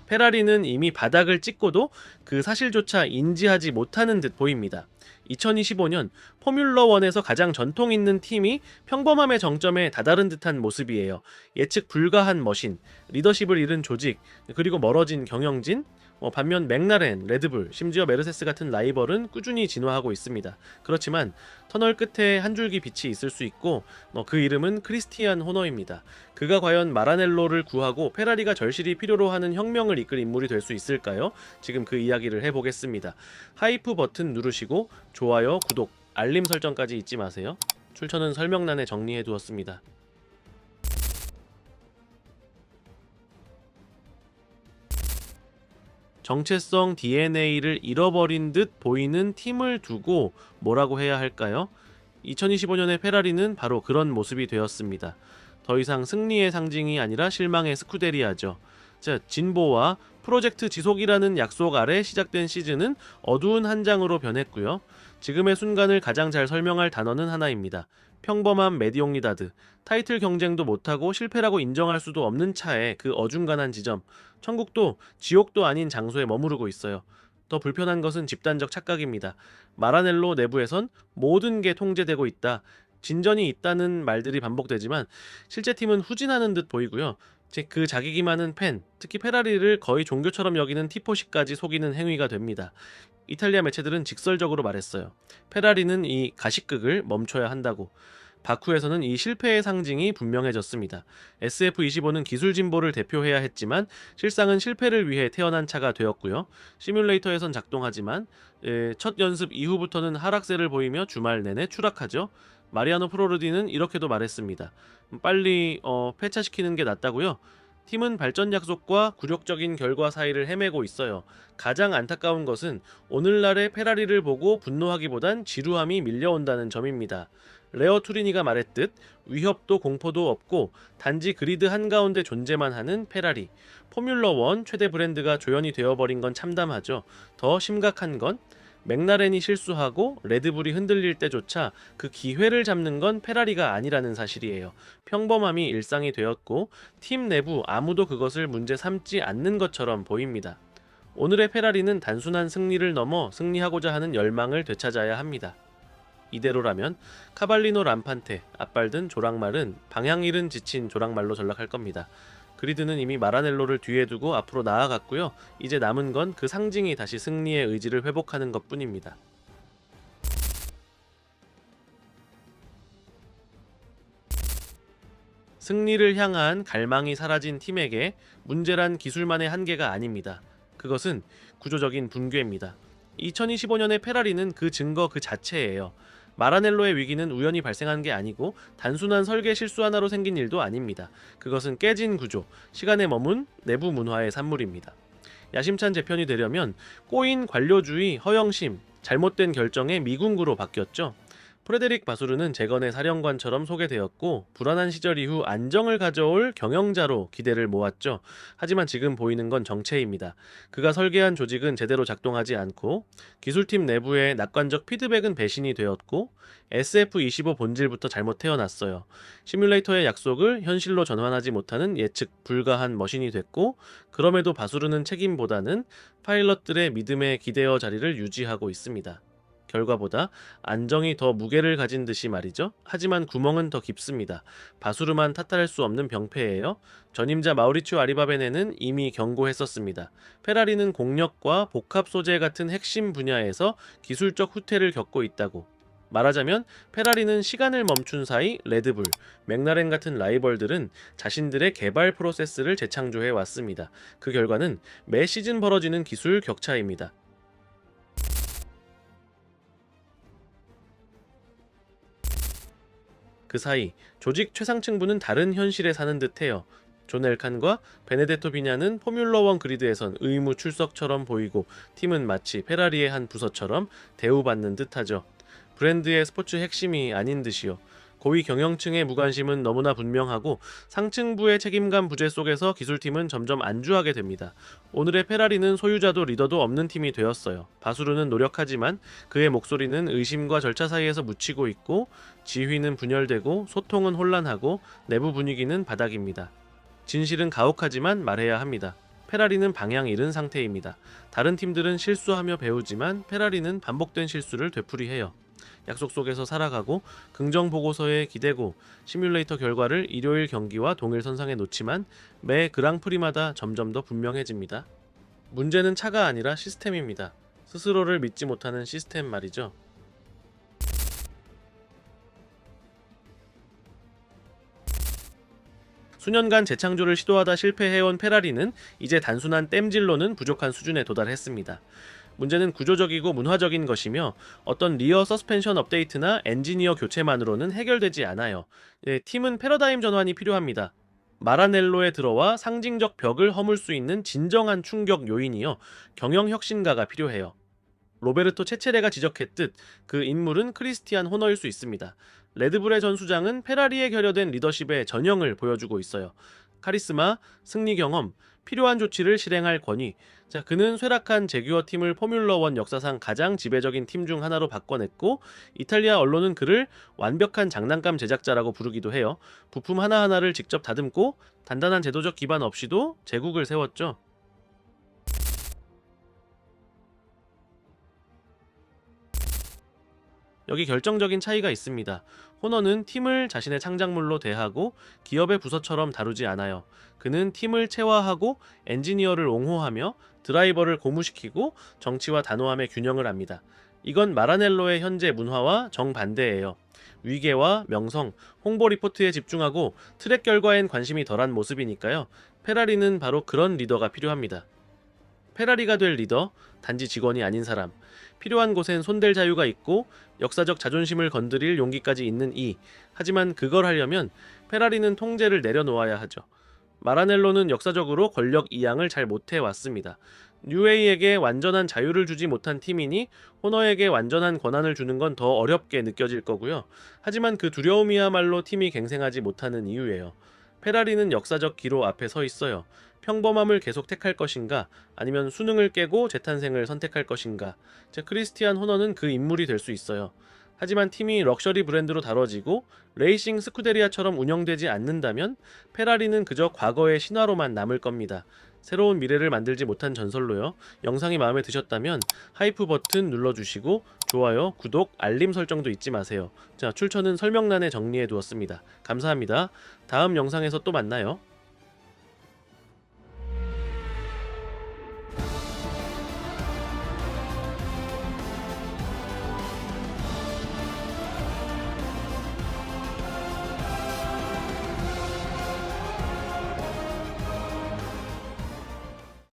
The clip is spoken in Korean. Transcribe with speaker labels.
Speaker 1: 페라리는 이미 바닥을 찍고도 그 사실조차 인지하지 못하는 듯 보입니다. 2025년 포뮬러1에서 가장 전통 있는 팀이 평범함의 정점에 다다른 듯한 모습이에요. 예측 불가한 머신, 리더십을 잃은 조직, 그리고 멀어진 경영진, 반면 맥라렌, 레드불, 심지어 메르세스 같은 라이벌은 꾸준히 진화하고 있습니다. 그렇지만 터널 끝에 한 줄기 빛이 있을 수 있고 그 이름은 크리스티안 호너입니다. 그가 과연 마라넬로를 구하고 페라리가 절실히 필요로 하는 혁명을 이끌 인물이 될 수 있을까요? 지금 그 이야기를 해보겠습니다. 하이프 버튼 누르시고 좋아요, 구독, 알림 설정까지 잊지 마세요. 출처는 설명란에 정리해 두었습니다. 정체성 DNA를 잃어버린 듯 보이는 팀을 두고 뭐라고 해야 할까요? 2025년의 페라리는 바로 그런 모습이 되었습니다. 더 이상 승리의 상징이 아니라 실망의 스쿠데리아죠. 자, 진보와 프로젝트 지속이라는 약속 아래 시작된 시즌은 어두운 한 장으로 변했고요. 지금의 순간을 가장 잘 설명할 단어는 하나입니다. 평범한 메디옹리다드, 타이틀 경쟁도 못하고 실패라고 인정할 수도 없는 차에 그 어중간한 지점, 천국도 지옥도 아닌 장소에 머무르고 있어요. 더 불편한 것은 집단적 착각입니다. 마라넬로 내부에선 모든 게 통제되고 있다, 진전이 있다는 말들이 반복되지만 실제 팀은 후진하는 듯 보이고요. 그 자기 기만은 팬, 특히 페라리를 거의 종교처럼 여기는 티포시까지 속이는 행위가 됩니다. 이탈리아 매체들은 직설적으로 말했어요. 페라리는 이 가식극을 멈춰야 한다고. 바쿠에서는 이 실패의 상징이 분명해졌습니다. SF25는 기술 진보를 대표해야 했지만 실상은 실패를 위해 태어난 차가 되었고요. 시뮬레이터에선 작동하지만 첫 연습 이후부터는 하락세를 보이며 주말 내내 추락하죠. 마리아노 프로르디는 이렇게도 말했습니다. 빨리 폐차시키는 게 낫다고요? 팀은 발전 약속과 굴욕적인 결과 사이를 헤매고 있어요. 가장 안타까운 것은 오늘날의 페라리를 보고 분노하기보단 지루함이 밀려온다는 점입니다. 레어 투리니가 말했듯 위협도 공포도 없고 단지 그리드 한가운데 존재만 하는 페라리. 포뮬러1 최대 브랜드가 조연이 되어버린 건 참담하죠. 더 심각한 건 맥라렌이 실수하고 레드불이 흔들릴 때조차 그 기회를 잡는 건 페라리가 아니라는 사실이에요. 평범함이 일상이 되었고 팀 내부 아무도 그것을 문제 삼지 않는 것처럼 보입니다. 오늘의 페라리는 단순한 승리를 넘어 승리하고자 하는 열망을 되찾아야 합니다. 이대로라면 카발리노 람판테, 앞발든 조랑말은 방향 잃은 지친 조랑말로 전락할 겁니다. 그리드는 이미 마라넬로를 뒤에 두고 앞으로 나아갔고요. 이제 남은 건 그 상징이 다시 승리의 의지를 회복하는 것뿐입니다. 승리를 향한 갈망이 사라진 팀에게 문제란 기술만의 한계가 아닙니다. 그것은 구조적인 붕괴입니다. 2025년의 페라리는 그 증거 그 자체예요. 마라넬로의 위기는 우연히 발생한 게 아니고 단순한 설계 실수 하나로 생긴 일도 아닙니다. 그것은 깨진 구조, 시간에 머문 내부 문화의 산물입니다. 야심찬 재편이 되려면 꼬인 관료주의, 허영심, 잘못된 결정의 미궁구로 바뀌었죠. 프레데릭 바수르는 재건의 사령관처럼 소개되었고 불안한 시절 이후 안정을 가져올 경영자로 기대를 모았죠. 하지만 지금 보이는 건 정체입니다. 그가 설계한 조직은 제대로 작동하지 않고 기술팀 내부의 낙관적 피드백은 배신이 되었고 SF25 본질부터 잘못 태어났어요. 시뮬레이터의 약속을 현실로 전환하지 못하는 예측 불가한 머신이 됐고 그럼에도 바수르는 책임보다는 파일럿들의 믿음에 기대어 자리를 유지하고 있습니다. 결과보다 안정이 더 무게를 가진 듯이 말이죠. 하지만 구멍은 더 깊습니다. 바수르만 탓할 수 없는 병폐예요. 전임자 마우리치오 아리바베네는 이미 경고했었습니다. 페라리는 공력과 복합 소재 같은 핵심 분야에서 기술적 후퇴를 겪고 있다고. 말하자면 페라리는 시간을 멈춘 사이 레드불, 맥라렌 같은 라이벌들은 자신들의 개발 프로세스를 재창조해 왔습니다. 그 결과는 매 시즌 벌어지는 기술 격차입니다. 그 사이 조직 최상층부는 다른 현실에 사는 듯해요. 존 엘칸과 베네데토 비냐는 포뮬러1 그리드에선 의무 출석처럼 보이고 팀은 마치 페라리의 한 부서처럼 대우받는 듯하죠. 브랜드의 스포츠 핵심이 아닌 듯이요. 고위 경영층의 무관심은 너무나 분명하고 상층부의 책임감 부재 속에서 기술팀은 점점 안주하게 됩니다. 오늘의 페라리는 소유자도 리더도 없는 팀이 되었어요. 바수르는 노력하지만 그의 목소리는 의심과 절차 사이에서 묻히고 있고 지휘는 분열되고 소통은 혼란하고 내부 분위기는 바닥입니다. 진실은 가혹하지만 말해야 합니다. 페라리는 방향 잃은 상태입니다. 다른 팀들은 실수하며 배우지만 페라리는 반복된 실수를 되풀이해요. 약속 속에서 살아가고 긍정 보고서에 기대고 시뮬레이터 결과를 일요일 경기와 동일선상에 놓지만 매 그랑프리마다 점점 더 분명해집니다. 문제는 차가 아니라 시스템입니다. 스스로를 믿지 못하는 시스템 말이죠. 수년간 재창조를 시도하다 실패해온 페라리는 이제 단순한 땜질로는 부족한 수준에 도달했습니다. 문제는 구조적이고 문화적인 것이며 어떤 리어 서스펜션 업데이트나 엔지니어 교체만으로는 해결되지 않아요. 팀은 패러다임 전환이 필요합니다. 마라넬로에 들어와 상징적 벽을 허물 수 있는 진정한 충격 요인이요. 경영 혁신가가 필요해요. 로베르토 체체레가 지적했듯 그 인물은 크리스티안 호너일 수 있습니다. 레드불의 전수장은 페라리에 결여된 리더십의 전형을 보여주고 있어요. 카리스마, 승리 경험, 필요한 조치를 실행할 권위. 그는 쇠락한 제규어 팀을 포뮬러1 역사상 가장 지배적인 팀 중 하나로 바꿔냈고 이탈리아 언론은 그를 완벽한 장난감 제작자라고 부르기도 해요. 부품 하나하나를 직접 다듬고 단단한 제도적 기반 없이도 제국을 세웠죠. 여기 결정적인 차이가 있습니다. 호너는 팀을 자신의 창작물로 대하고 기업의 부서처럼 다루지 않아요. 그는 팀을 체화하고 엔지니어를 옹호하며 드라이버를 고무시키고 정치와 단호함의 균형을 합니다. 이건 마라넬로의 현재 문화와 정반대예요. 위계와 명성, 홍보 리포트에 집중하고 트랙 결과엔 관심이 덜한 모습이니까요. 페라리는 바로 그런 리더가 필요합니다. 페라리가 될 리더, 단지 직원이 아닌 사람. 필요한 곳엔 손댈 자유가 있고 역사적 자존심을 건드릴 용기까지 있는 이. 하지만 그걸 하려면 페라리는 통제를 내려놓아야 하죠. 마라넬로는 역사적으로 권력 이양을 잘 못해왔습니다. 뉴웨이에게 완전한 자유를 주지 못한 팀이니 호너에게 완전한 권한을 주는 건 더 어렵게 느껴질 거고요. 하지만 그 두려움이야말로 팀이 갱생하지 못하는 이유예요. 페라리는 역사적 기로 앞에 서 있어요. 평범함을 계속 택할 것인가 아니면 수능을 깨고 재탄생을 선택할 것인가. 크리스티안 호너는 그 인물이 될 수 있어요. 하지만 팀이 럭셔리 브랜드로 다뤄지고 레이싱 스쿠데리아처럼 운영되지 않는다면 페라리는 그저 과거의 신화로만 남을 겁니다. 새로운 미래를 만들지 못한 전설로요. 영상이 마음에 드셨다면 하이프 버튼 눌러주시고 좋아요, 구독, 알림 설정도 잊지 마세요. 출처는 설명란에 정리해 두었습니다. 감사합니다. 다음 영상에서 또 만나요.